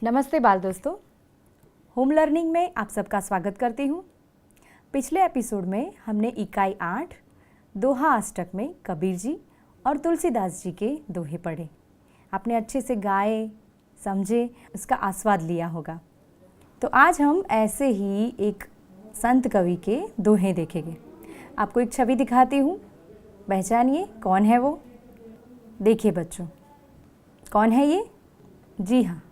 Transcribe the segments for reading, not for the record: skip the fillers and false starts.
नमस्ते बाल दोस्तों, होम लर्निंग में आप सबका स्वागत करती हूँ। पिछले एपिसोड में हमने इकाई 8 दोहा अष्टक में कबीर जी और तुलसीदास जी के दोहे पढ़े। आपने अच्छे से गाए, समझे, उसका आस्वाद लिया होगा। तो आज हम ऐसे ही एक संत कवि के दोहे देखेंगे। आपको एक छवि दिखाती हूँ, पहचानिए कौन है वो। देखिए बच्चों, कौन है ये? जी हाँ,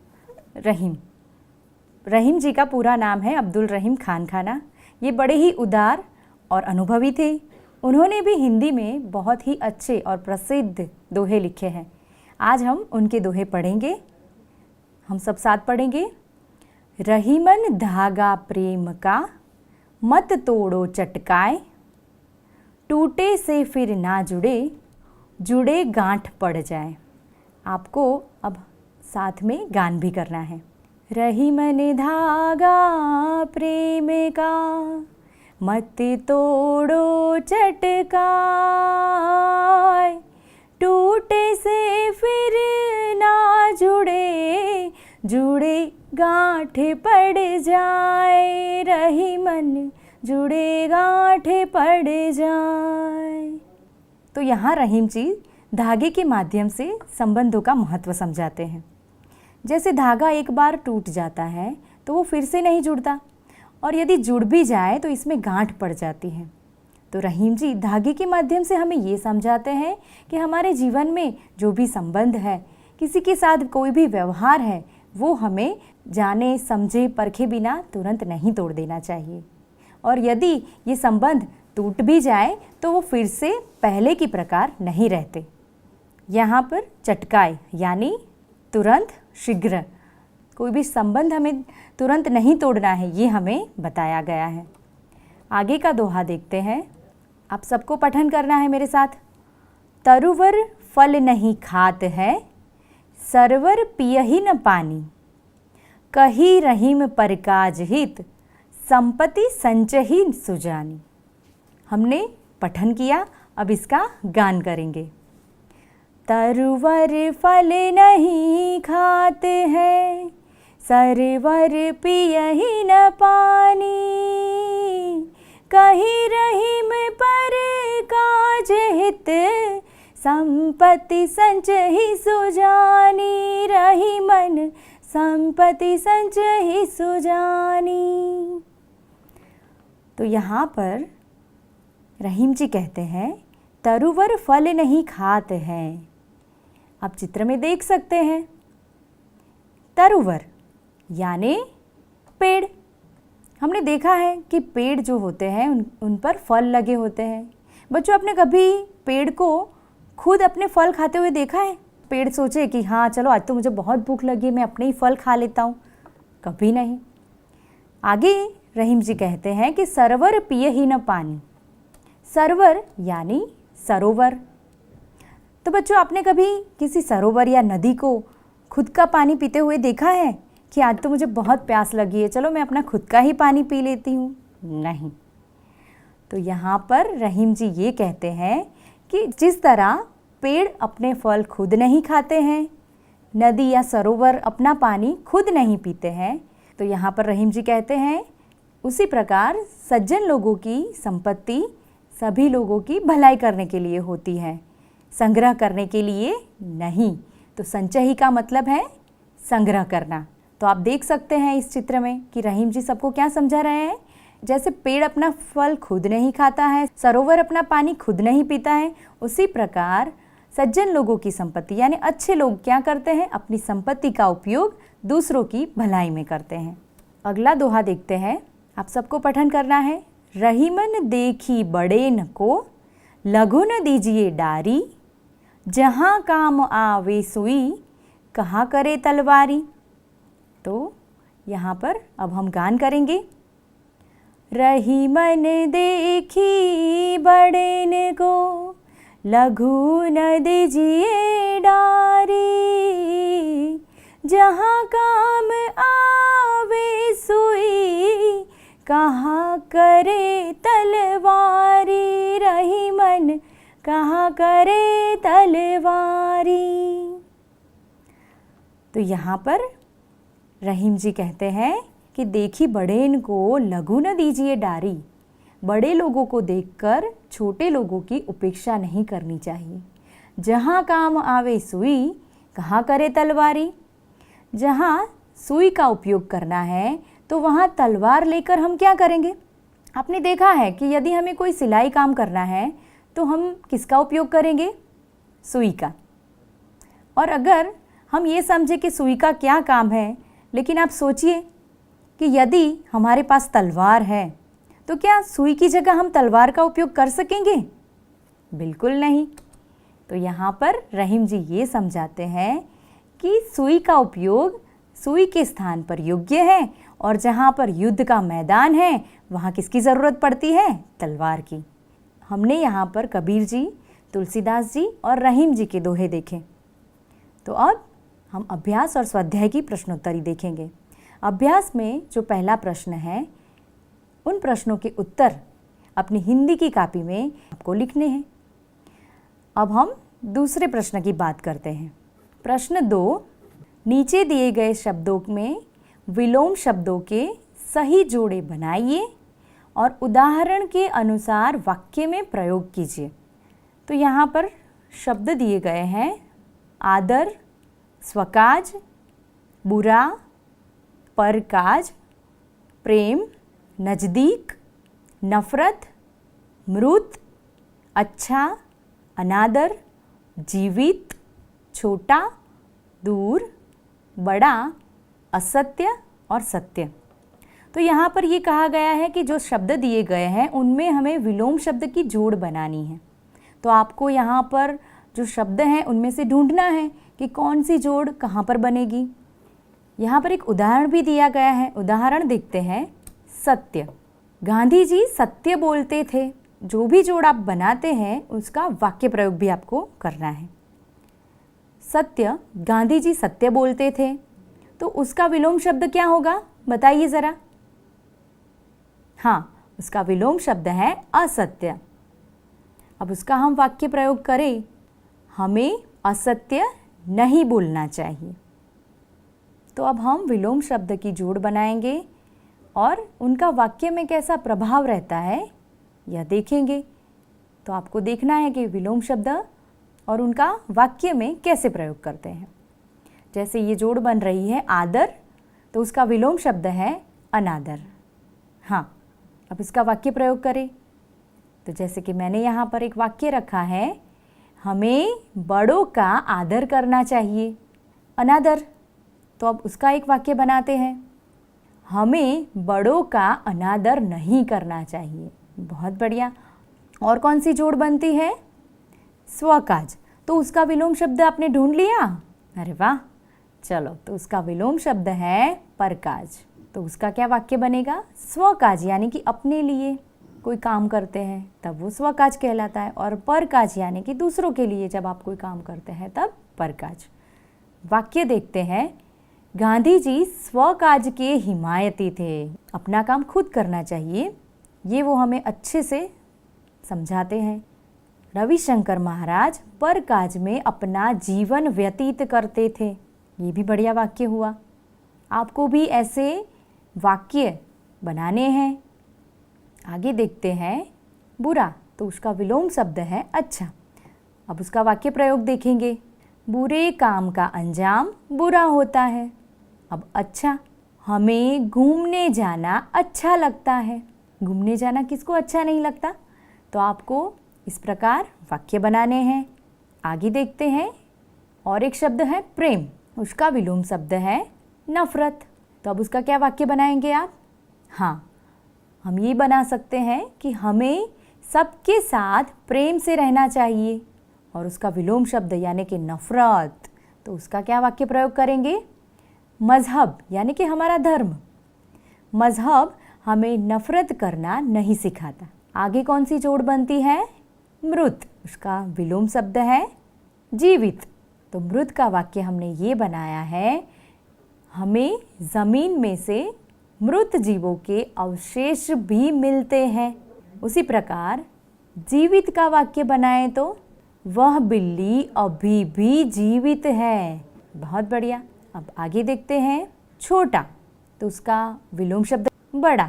रहीम जी का पूरा नाम है अब्दुल रहीम खान खाना। ये बड़े ही उदार और अनुभवी थे। उन्होंने भी हिंदी में बहुत ही अच्छे और प्रसिद्ध दोहे लिखे हैं। आज हम उनके दोहे पढ़ेंगे। हम सब साथ पढ़ेंगे। रहीमन धागा प्रेम का, मत तोड़ो चटकाए, टूटे से फिर ना जुड़े, जुड़े गांठ पड़ जाए। आपको अब साथ में गान भी करना है। रहीमन धागा प्रेम का, मत तोड़ो चटकाए, टूटे से फिर ना जुड़े, जुड़े गांठ पड़ जाए। रहीमन जुड़े गांठ पड़ जाए। तो यहाँ रहीम जी धागे के माध्यम से संबंधों का महत्व समझाते हैं। जैसे धागा एक बार टूट जाता है तो वो फिर से नहीं जुड़ता, और यदि जुड़ भी जाए तो इसमें गांठ पड़ जाती है। तो रहीम जी धागे के माध्यम से हमें ये समझाते हैं कि हमारे जीवन में जो भी संबंध है, किसी के साथ कोई भी व्यवहार है, वो हमें जाने समझे परखे बिना तुरंत नहीं तोड़ देना चाहिए। और यदि ये संबंध टूट भी जाए तो वो फिर से पहले की प्रकार नहीं रहते। यहाँ पर चटकाए यानी तुरंत, शीघ्र, कोई भी संबंध हमें तुरंत नहीं तोड़ना है, ये हमें बताया गया है। आगे का दोहा देखते हैं। आप सबको पठन करना है मेरे साथ। तरुवर फल नहीं खात है, सरवर पियहि न पानी, कही रहीम परकाज हित, संपत्ति संचहि सुजानी। हमने पठन किया, अब इसका गान करेंगे। तरुवर फल नहीं खाते हैं, सरवर पियहि न पानी, कही रहीम परकाज हित, संपत्ति संचहि सुजानी। रहीमन संपत्ति संचहि सुजानी। तो यहाँ पर रहीम जी कहते हैं तरुवर फल नहीं खाते हैं। आप चित्र में देख सकते हैं, तरुवर यानी पेड़। हमने देखा है कि पेड़ जो होते हैं उन पर फल लगे होते हैं। बच्चों, आपने कभी पेड़ को खुद अपने फल खाते हुए देखा है? पेड़ सोचे कि हाँ चलो आज तो मुझे बहुत भूख लगी है, मैं अपने ही फल खा लेता हूँ? कभी नहीं। आगे रहीम जी कहते हैं कि सरवर पियहि न पानी। सरवर यानी सरोवर। तो बच्चों, आपने कभी किसी सरोवर या नदी को खुद का पानी पीते हुए देखा है कि आज तो मुझे बहुत प्यास लगी है, चलो मैं अपना खुद का ही पानी पी लेती हूँ? नहीं। तो यहाँ पर रहीम जी ये कहते हैं कि जिस तरह पेड़ अपने फल खुद नहीं खाते हैं, नदी या सरोवर अपना पानी खुद नहीं पीते हैं, तो यहाँ पर रहीम जी कहते हैं उसी प्रकार सज्जन लोगों की संपत्ति सभी लोगों की भलाई करने के लिए होती है, संग्रह करने के लिए नहीं। तो संचयी का मतलब है संग्रह करना। तो आप देख सकते हैं इस चित्र में कि रहीम जी सबको क्या समझा रहे हैं। जैसे पेड़ अपना फल खुद नहीं खाता है, सरोवर अपना पानी खुद नहीं पीता है, उसी प्रकार सज्जन लोगों की संपत्ति यानी अच्छे लोग क्या करते हैं, अपनी संपत्ति का उपयोग दूसरों की भलाई में करते हैं। अगला दोहा देखते हैं। आप सबको पठन करना है। रहीमन देखी बड़ेन को, लघु न दीजिए डारी, जहाँ काम आवे सुई, कहाँ करे तलवारी। तो यहाँ पर अब हम गान करेंगे। रहीमन देखी बड़ेन को, लघु न दीजिए डारी, जहाँ काम आवे सुई, कहाँ करे तलवारी। रहीमन कहाँ करे तलवारी। तो यहाँ पर रहीम जी कहते हैं कि देखी बड़ेन को लघु न दीजिए डारी। बड़े लोगों को देखकर छोटे लोगों की उपेक्षा नहीं करनी चाहिए। जहाँ काम आवे सुई, कहाँ करे तलवारी। जहाँ सुई का उपयोग करना है तो वहाँ तलवार लेकर हम क्या करेंगे। आपने देखा है कि यदि हमें कोई सिलाई काम करना है तो हम किसका उपयोग करेंगे, सुई का। और अगर हम ये समझे कि सुई का क्या काम है, लेकिन आप सोचिए कि यदि हमारे पास तलवार है तो क्या सुई की जगह हम तलवार का उपयोग कर सकेंगे? बिल्कुल नहीं। तो यहाँ पर रहीम जी ये समझाते हैं कि सुई का उपयोग सुई के स्थान पर योग्य है, और जहाँ पर युद्ध का मैदान है वहाँ किसकी ज़रूरत पड़ती है, तलवार की। हमने यहाँ पर कबीर जी, तुलसीदास जी और रहीम जी के दोहे देखे। तो अब हम अभ्यास और स्वाध्याय की प्रश्नोत्तरी देखेंगे। अभ्यास में जो पहला प्रश्न है, उन प्रश्नों के उत्तर अपनी हिंदी की कॉपी में आपको लिखने हैं। अब हम दूसरे प्रश्न की बात करते हैं। प्रश्न 2, नीचे दिए गए शब्दों में विलोम शब्दों के सही जोड़े बनाइए और उदाहरण के अनुसार वाक्य में प्रयोग कीजिए। तो यहाँ पर शब्द दिए गए हैं आदर, स्वकाज, बुरा, परकाज, प्रेम, नज़दीक, नफ़रत, मृत, अच्छा, अनादर, जीवित, छोटा, दूर, बड़ा, असत्य और सत्य। तो यहाँ पर ये कहा गया है कि जो शब्द दिए गए हैं उनमें हमें विलोम शब्द की जोड़ बनानी है। तो आपको यहाँ पर जो शब्द हैं उनमें से ढूंढना है कि कौन सी जोड़ कहाँ पर बनेगी। यहाँ पर एक उदाहरण भी दिया गया है। उदाहरण देखते हैं। सत्य, गांधी जी सत्य बोलते थे। जो भी जोड़ आप बनाते हैं उसका वाक्य प्रयोग भी आपको करना है। सत्य, गांधी जी सत्य बोलते थे, तो उसका विलोम शब्द क्या होगा, बताइए ज़रा। हाँ, उसका विलोम शब्द है असत्य। अब उसका हम वाक्य प्रयोग करें, हमें असत्य नहीं बोलना चाहिए। तो अब हम विलोम शब्द की जोड़ बनाएंगे और उनका वाक्य में कैसा प्रभाव रहता है यह देखेंगे। तो आपको देखना है कि विलोम शब्द और उनका वाक्य में कैसे प्रयोग करते हैं। जैसे ये जोड़ बन रही है आदर, तो उसका विलोम शब्द है अनादर। हाँ, अब इसका वाक्य प्रयोग करें। तो जैसे कि मैंने यहाँ पर एक वाक्य रखा है, हमें बड़ों का आदर करना चाहिए। अनादर, तो अब उसका एक वाक्य बनाते हैं, हमें बड़ों का अनादर नहीं करना चाहिए। बहुत बढ़िया। और कौन सी जोड़ बनती है, स्वकाज। तो उसका विलोम शब्द आपने ढूंढ लिया। अरे वाह, चलो। तो उसका विलोम शब्द है परकाज। तो उसका क्या वाक्य बनेगा, स्वकाज, यानी कि अपने लिए कोई काम करते हैं तब वो स्वकाज कहलाता है, और परकाज यानी कि दूसरों के लिए जब आप कोई काम करते हैं तब परकाज। वाक्य देखते हैं। गांधी जी स्वकाज के हिमायती थे। अपना काम खुद करना चाहिए, ये वो हमें अच्छे से समझाते हैं। रविशंकर महाराज परकाज में अपना जीवन व्यतीत करते थे। ये भी बढ़िया वाक्य हुआ। आपको भी ऐसे वाक्य बनाने हैं। आगे देखते हैं। बुरा, तो उसका विलोम शब्द है अच्छा। अब उसका वाक्य प्रयोग देखेंगे। बुरे काम का अंजाम बुरा होता है। अब अच्छा, हमें घूमने जाना अच्छा लगता है। घूमने जाना किसको अच्छा नहीं लगता। तो आपको इस प्रकार वाक्य बनाने हैं। आगे देखते हैं। और एक शब्द है प्रेम, उसका विलोम शब्द है नफ़रत। तो अब उसका क्या वाक्य बनाएंगे आप। हाँ, हम ये बना सकते हैं कि हमें सबके साथ प्रेम से रहना चाहिए, और उसका विलोम शब्द यानी कि नफ़रत। तो उसका क्या वाक्य प्रयोग करेंगे, मज़हब यानी कि हमारा धर्म। मज़हब हमें नफ़रत करना नहीं सिखाता। आगे कौन सी जोड़ बनती है, मृत, उसका विलोम शब्द है जीवित। तो मृत का वाक्य हमने ये बनाया है, हमें ज़मीन में से मृत जीवों के अवशेष भी मिलते हैं। उसी प्रकार जीवित का वाक्य बनाएं तो वह बिल्ली अभी भी जीवित है। बहुत बढ़िया। अब आगे देखते हैं। छोटा, तो उसका विलोम शब्द बड़ा।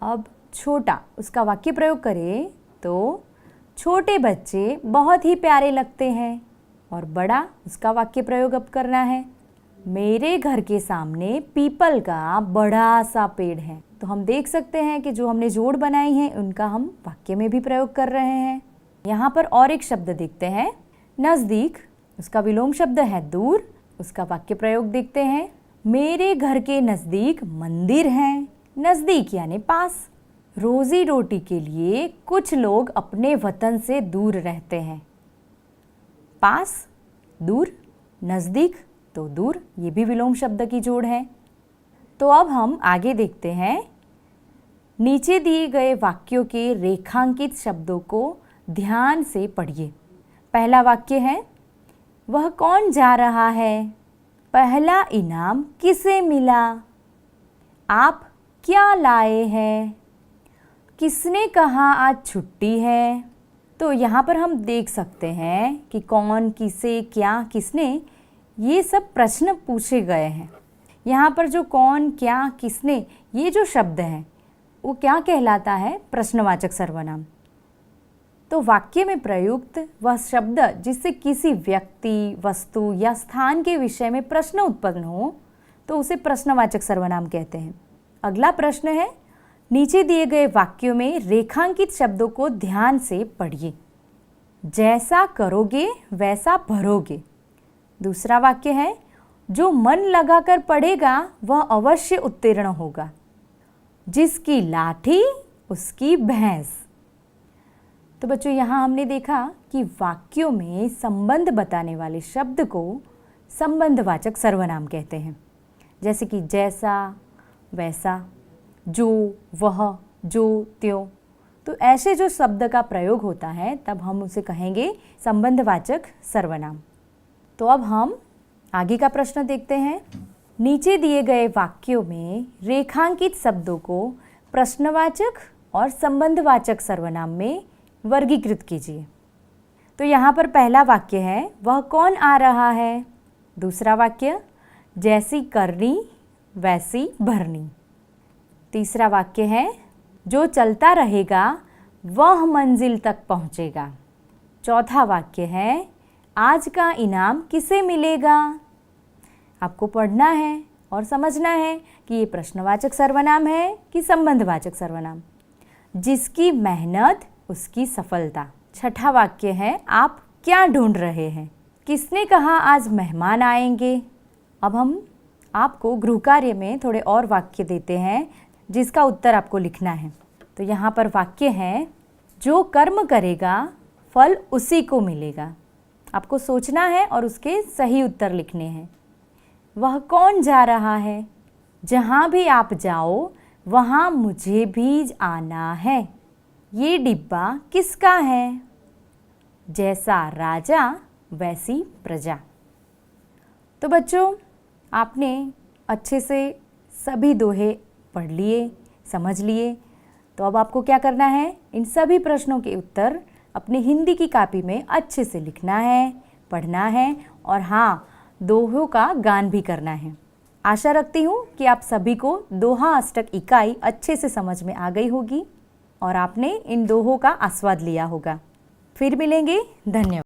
अब छोटा, उसका वाक्य प्रयोग करें तो छोटे बच्चे बहुत ही प्यारे लगते हैं। और बड़ा, उसका वाक्य प्रयोग अब करना है। मेरे घर के सामने पीपल का बड़ा सा पेड़ है। तो हम देख सकते हैं कि जो हमने जोड़ बनाई है उनका हम वाक्य में भी प्रयोग कर रहे हैं। यहाँ पर और एक शब्द देखते हैं, नज़दीक, उसका विलोम शब्द है दूर, उसका वाक्य प्रयोग देखते हैं। मेरे घर के नज़दीक मंदिर है। नज़दीक यानी पास। रोजी रोटी के लिए कुछ लोग अपने वतन से दूर रहते हैं। पास, दूर, नज़दीक तो दूर, ये भी विलोम शब्द की जोड़ है। तो अब हम आगे देखते हैं। नीचे दिए गए वाक्यों के रेखांकित शब्दों को ध्यान से पढ़िए। पहला वाक्य है, वह कौन जा रहा है? पहला इनाम किसे मिला? आप क्या लाए हैं? किसने कहा आज छुट्टी है? तो यहाँ पर हम देख सकते हैं कि कौन, किसे, क्या, किसने, ये सब प्रश्न पूछे गए हैं। यहाँ पर जो कौन, क्या, किसने, ये जो शब्द हैं वो क्या कहलाता है? प्रश्नवाचक सर्वनाम। तो वाक्य में प्रयुक्त वह शब्द जिससे किसी व्यक्ति, वस्तु या स्थान के विषय में प्रश्न उत्पन्न हो तो उसे प्रश्नवाचक सर्वनाम कहते हैं। अगला प्रश्न है, नीचे दिए गए वाक्यों में रेखांकित शब्दों को ध्यान से पढ़िए। जैसा करोगे वैसा भरोगे। दूसरा वाक्य है, जो मन लगाकर पढ़ेगा वह अवश्य उत्तीर्ण होगा। जिसकी लाठी उसकी भैंस। तो बच्चों, यहाँ हमने देखा कि वाक्यों में संबंध बताने वाले शब्द को संबंधवाचक सर्वनाम कहते हैं। जैसे कि जैसा, वैसा, जो, वह, जो, त्यों। तो ऐसे जो शब्द का प्रयोग होता है तब हम उसे कहेंगे संबंधवाचक सर्वनाम। तो अब हम आगे का प्रश्न देखते हैं। नीचे दिए गए वाक्यों में रेखांकित शब्दों को प्रश्नवाचक और संबंधवाचक सर्वनाम में वर्गीकृत कीजिए। तो यहाँ पर पहला वाक्य है, वह कौन आ रहा है? दूसरा वाक्य, जैसी करनी वैसी भरनी। तीसरा वाक्य है, जो चलता रहेगा वह मंजिल तक पहुँचेगा। चौथा वाक्य है, आज का इनाम किसे मिलेगा? आपको पढ़ना है और समझना है कि ये प्रश्नवाचक सर्वनाम है कि संबंधवाचक सर्वनाम। जिसकी मेहनत उसकी सफलता। छठा वाक्य है, आप क्या ढूंढ रहे हैं? किसने कहा आज मेहमान आएंगे? अब हम आपको गृह कार्य में थोड़े और वाक्य देते हैं जिसका उत्तर आपको लिखना है। तो यहाँ पर वाक्य है, जो कर्म करेगा फल उसी को मिलेगा। आपको सोचना है और उसके सही उत्तर लिखने हैं। वह कौन जा रहा है? जहाँ भी आप जाओ वहाँ मुझे भी आना है। ये डिब्बा किसका है? जैसा राजा वैसी प्रजा। तो बच्चों, आपने अच्छे से सभी दोहे पढ़ लिए, समझ लिए। तो अब आपको क्या करना है? इन सभी प्रश्नों के उत्तर अपनी हिंदी की कॉपी में अच्छे से लिखना है, पढ़ना है और हाँ, दोहों का गान भी करना है। आशा रखती हूँ कि आप सभी को दोहा अष्टक इकाई अच्छे से समझ में आ गई होगी और आपने इन दोहों का आस्वाद लिया होगा। फिर मिलेंगे। धन्यवाद।